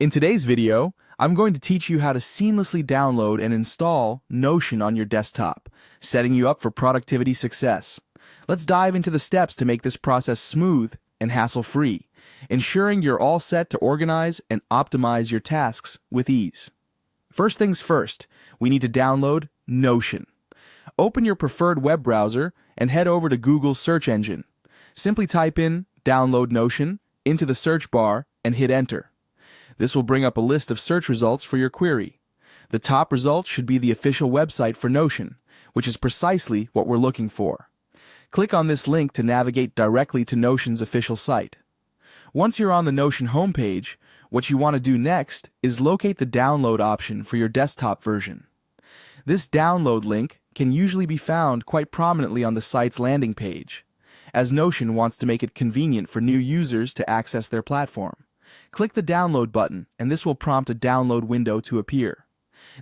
In today's video, I'm going to teach you how to seamlessly download and install Notion on your desktop, setting you up for productivity success. Let's dive into the steps to make this process smooth and hassle-free, ensuring you're all set to organize and optimize your tasks with ease. First things first, we need to download Notion. Open your preferred web browser and head over to Google's search engine. Simply type in "Download Notion" into the search bar and hit enter. This will bring up a list of search results for your query. The top result should be the official website for Notion, which is precisely what we're looking for. Click on this link to navigate directly to Notion's official site. Once you're on the Notion homepage, what you want to do next is locate the download option for your desktop version. This download link can usually be found quite prominently on the site's landing page, as Notion wants to make it convenient for new users to access their platform. Click the download button, and this will prompt a download window to appear.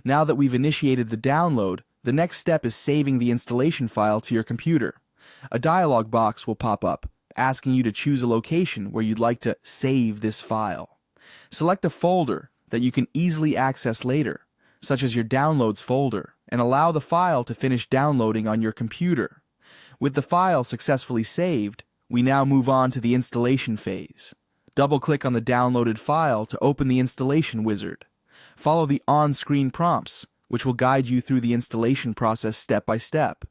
Now that we've initiated the download, the next step is saving the installation file to your computer. A dialog box will pop up, asking you to choose a location where you'd like to save this file. Select a folder that you can easily access later, such as your Downloads folder, and allow the file to finish downloading on your computer. With the file successfully saved, we now move on to the installation phase. Double-click on the downloaded file to open the installation wizard. Follow the on-screen prompts, which will guide you through the installation process step by step.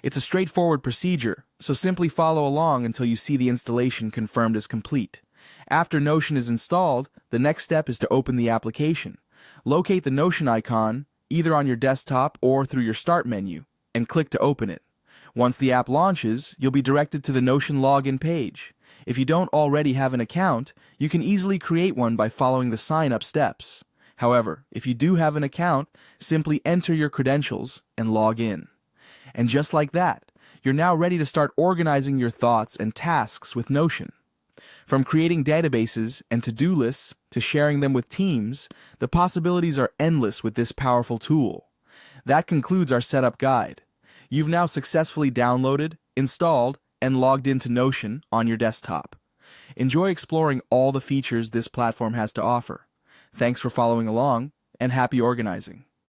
It's a straightforward procedure, so simply follow along until you see the installation confirmed as complete. After Notion is installed, the next step is to open the application. Locate the Notion icon, either on your desktop or through your Start menu, and click to open it. Once the app launches, you'll be directed to the Notion login page. If you don't already have an account, you can easily create one by following the sign-up steps. However, if you do have an account, simply enter your credentials and log in. And just like that, you're now ready to start organizing your thoughts and tasks with Notion. From creating databases and to-do lists to sharing them with teams, the possibilities are endless with this powerful tool. That concludes our setup guide. You've now successfully downloaded, installed, and logged into Notion on your desktop. Enjoy exploring all the features this platform has to offer. Thanks for following along, and happy organizing.